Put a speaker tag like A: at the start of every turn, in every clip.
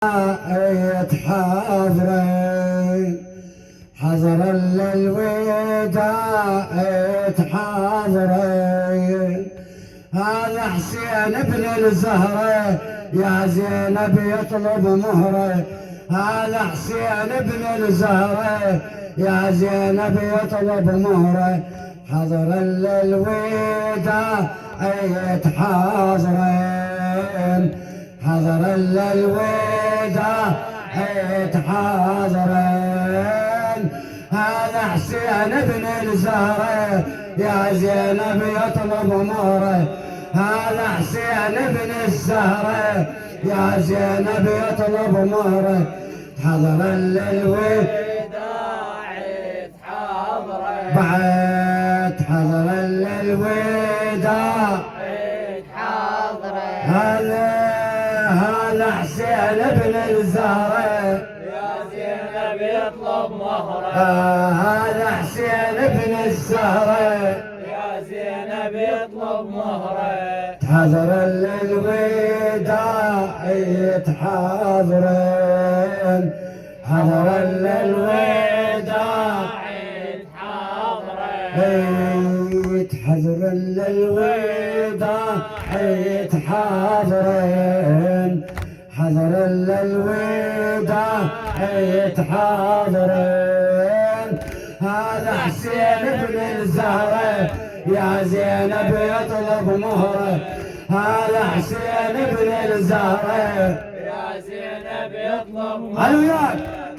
A: حاضرين حضر الوداع حاضرين. هذا حسين ابن الزهرة يا زينب يطلب مهره. هذا حسين ابن الزهرة يا زينب يطلب مهره. حضر الوداع حاضرين حضر الوداع حاضرين. هذا حسين ابن الزهرة يا زينب يطلب مهره. هذا حسين ابن الزهرة يا زينب يطلب مهره. حضر الوداع حاضرين بعد حضر الوداع حاضرين. هذا حسين ابن الزهرة
B: يا زينب يطلب مهره.
A: هذا حسين ابن الزهرة
B: يا زينب يطلب مهره.
A: حضر الوداع حاضرين حضر الوداع
B: حاضرين.
A: حضر الوداع حاضرين حضر الوداع حاضرين. هذا حسين ابن الزهرة يا زينب يطلب مهره. هذا حسين ابن الزهرة
B: يا زينب يطلب
A: مهره.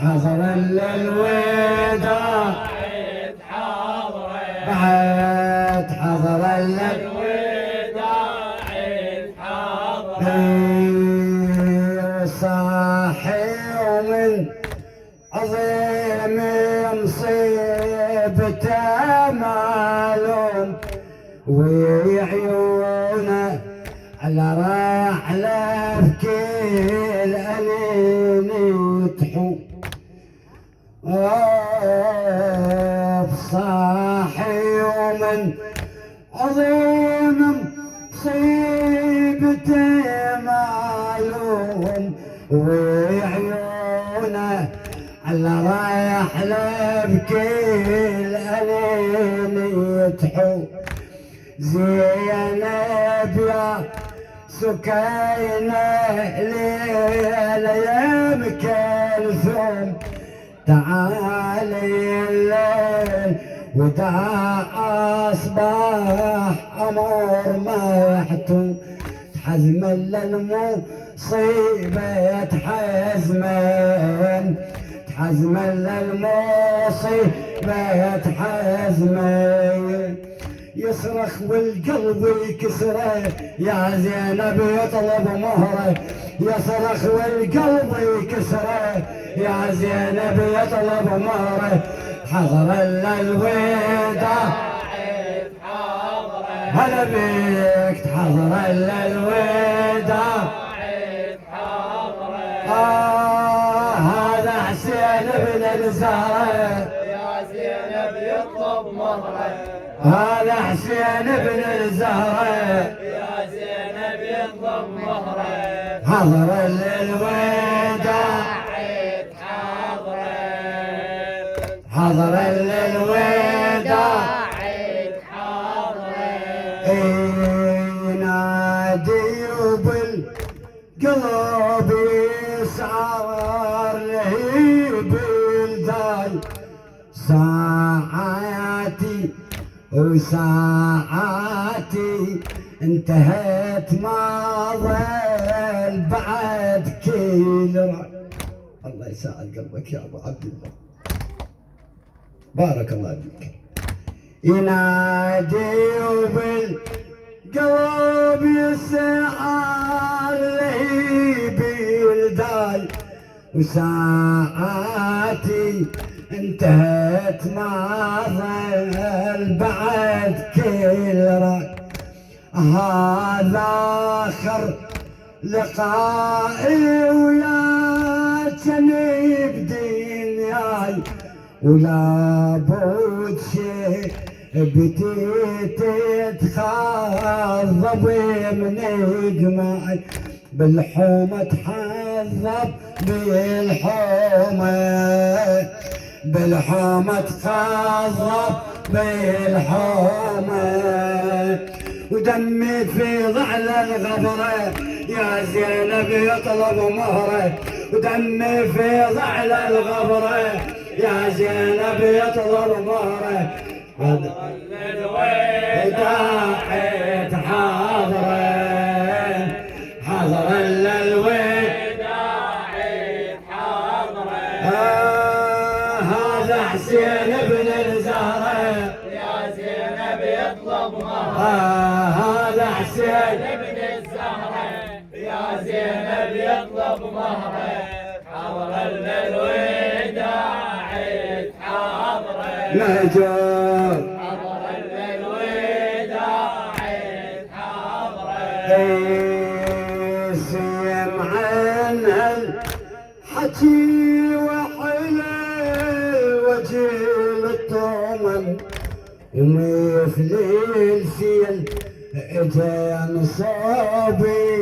A: حضر الوداع
B: حاضرين
A: بعد حضر
B: الوداع حاضرين.
A: صاحي ومن عظيم مصيبته معلوم وعيونه على رحله بكل أنين يتحوم. صاحي ومن عظيم مصيبته معلوم وعيونه على رحله بكل أنين يتحوم. زينب يا سكينة ليلة يا كلثوم تعالي الليل وداع أصبح أمور محتوم. تحزمن للمصيبة تحزمن تحزمن للمصيبة تحزمن. يصرخ والقلب يكسره يا زينب يطلب مهره. يصرخ والقلب يكسره يا زينب يطلب مهره. حضر الوداع هلا بيك حضر الوداع. هذا حسين ابن الزهرة
B: يا زينب يطلب مهره.
A: هذا حسين ابن الزهرة
B: يا زينب يطلب مهره.
A: حضر الوداع
B: حاضرين
A: حضر الوداع
B: حاضرين.
A: ينادي وبالقلب يسعر لهيب الداي. ساعاتي وساعاتي انتهت ما ظل بعد كل رأي. الله يساعد قلبك يا ابو عبد الله بارك الله فيك. ينادي وبالقلب يسعر لهيب الداي. وساعاتي انتهت ما ظل بعد كل رأي. هذا آخر لقائي ويا جنب دنياي. ولا بود شيء بديت تخضب من جمعي بالحومة تخضب بالحومة بالحومة تخضب بالحومة ودمي تفيض على الغبرة يا زينب يطلب مهره ودمي يفيض على الغبرة يا زينب يطلب مهره
B: حضرا للوداع
A: حاضرين حضرا للوداع
B: حاضرا
A: هذا حسين بن الزهرة
B: يا زينب يطلب مهره
A: هذا حسين
B: ابن الزهرة يا زينب يطلب مهره حضرا للوداع حاضرا
A: مهجور
B: حضرا للوداع حاضرا
A: سيم عن الحكي وحلى وجه الطمن ومثل الفيل اجان صابي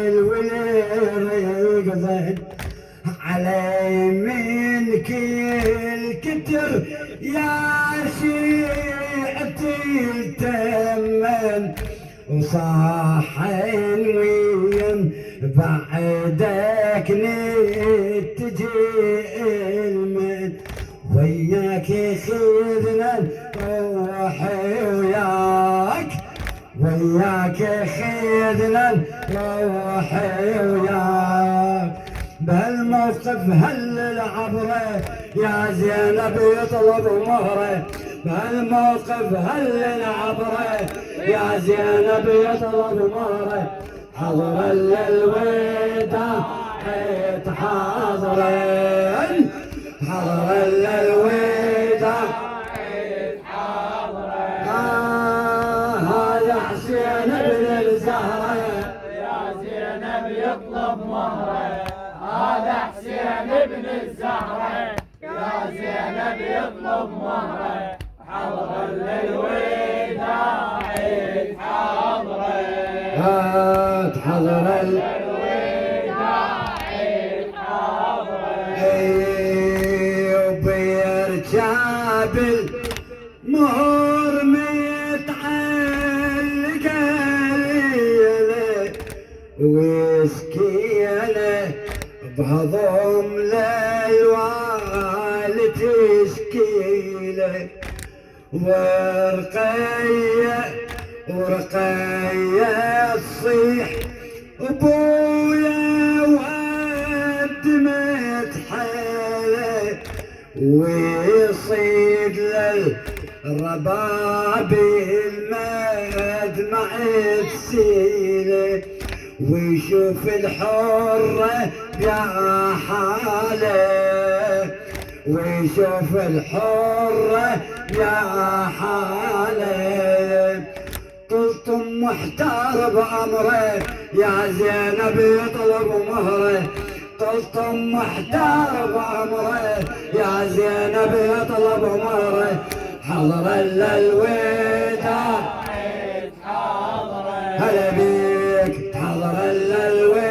A: الولير يقضي علي منك الكتر يا شيعتي التمن وصاحن وين بعدك نتجي المن وياك خذنا روحي وياك وياك خذنا روحي وياك بهالموقف هل العبرة يا زينب يطلب مهره بهالموقف هل العبرة يا زينب يطلب مهره حضرا للوداع حاضرين حضرا للوداع هذا حسين بن الزهرة
B: يا زينب يطلب مهره هذا حسين ابن الزهرة يا زينب يطلب مهره حضرا للوداع حاضرا
A: حضرا
B: للوداع حاضرا
A: وبيرجع بالمهر متعلق ليله وسكينه بهضم للوالد تشكيله ورقية تصيح ابويا وقدمت حاله ويصيد للرباب المدمع تسيله ويشوف الحرة يا حاله ويشوف الحرة يا حاله طلتم محتار بأمره يا زينب يطلب مهره طلتم محتار بأمره يا زينب يطلب مهره حضرا للوداع هلا بيك حضرا للوداع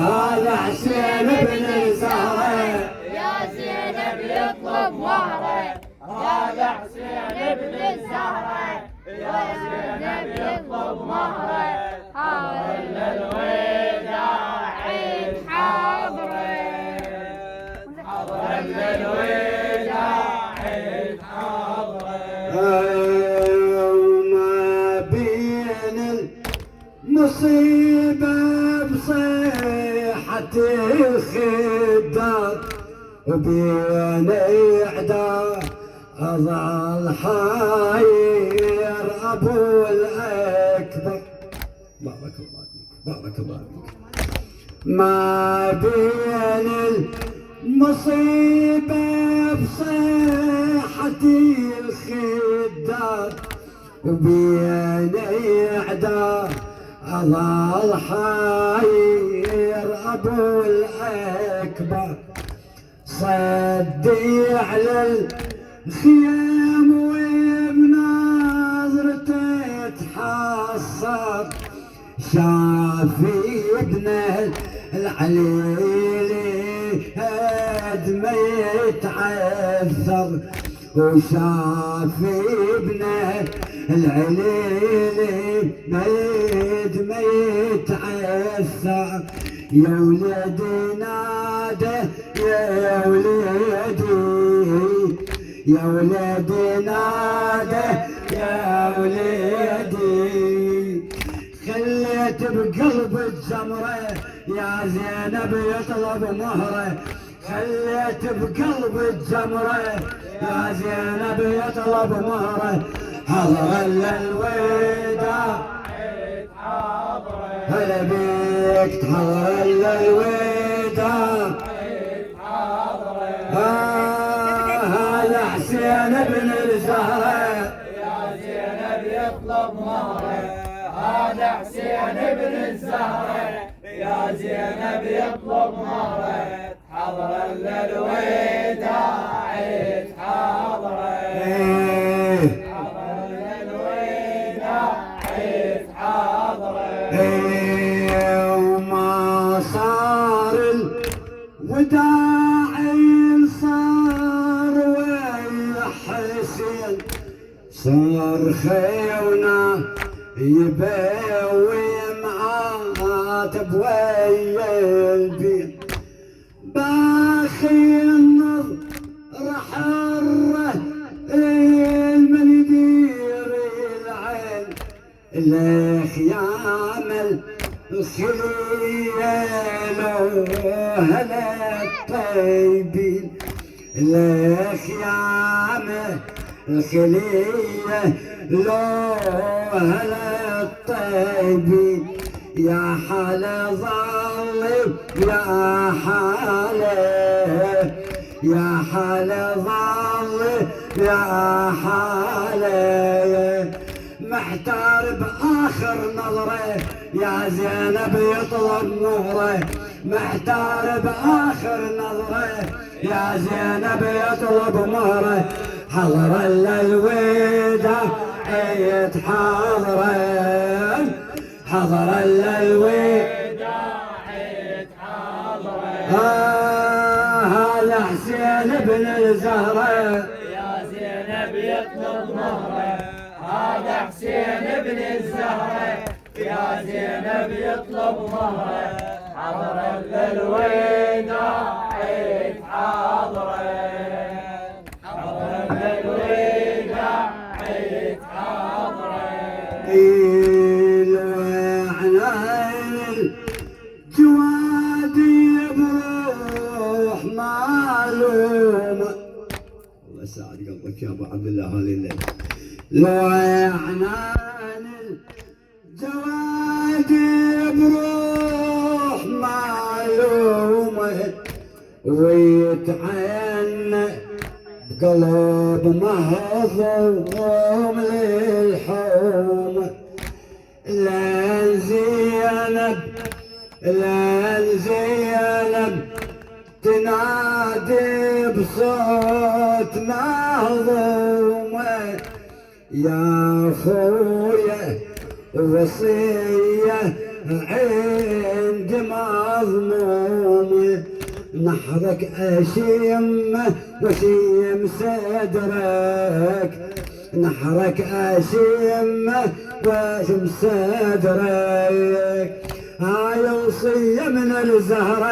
A: هذا حسين بن الزهرة
B: يا زينب يطلب مهره هذا حسين ابن الزهرة يا زينب يطلب مهره حضرا للوداع حاضرا حضرا للوداع حاضرا
A: وما بين المصيبة بصيحة الخدار وبين إعداء أظل حاير أبو الأكبر بارك الله فيك بارك الله فيك ما بين المصيبة بصيحة الخدار وبين إعداء أظل حاير أبو الأكبر صدي على الخيام وبنظرته تحصر وشافي ابن العليلي هد ما يتعثر، وشافي ابن العليلي ميت ما يتعثر. يا ولدي نادى يا ولدي، يا ولدي نادى يا ولدي، خليت بقلب الجمرة يا زينب يطلب مهره، خليت بقلب الجمرة يا زينب يطلب مهره. حضر الوداع هلا بيك تحضر الوداع، هذا حسين بن الزهرة
B: يا زينب يطلب مهره، هذا حسين بن الزهرة يا زينب يطلب مهره. حضر الوداع حاضره، حضر الوداع حاضره.
A: وما صار الوداع صار ويا حسين، صار خيونا يباوي معاتب ويا البيت، باخي النظر حره من يدير العين، الخيام الخليل هلا الطيبين، الخيام الخليل هلا الطيبين. يا حالة ظلي يا حالة، يا حالة ظلي يا حالة، محتار بآخر نظرة يا زينب يطلب مهره، محتار بآخر نظرة يا زينب يطلب مهره. حضر الوداع حاضره، حضر الوداع حاضره. هذا حسين بن الزهرة
B: يا زينب يطلب مهره، هذا حسين بن الزهرة يا زينب يطلب مهره. حضر الوداع حاضره، حضر الوداع حاضره.
A: وعنايل جوادي بروح معلومة، الله يسعد قلبك يا ابو عبد الله هذه الليله. لو عنان الجوادي بروح معلومة، ويتعنى بقلب مهضوم للحومة. لان زينب لان زينب تنادي بصوت مهضومة، يا خويا وصية عند مظلومة، نحرك أشيمة وشيم صدرك، نحرك أشيمة وشيم صدرك. هاي وصية من الزهرة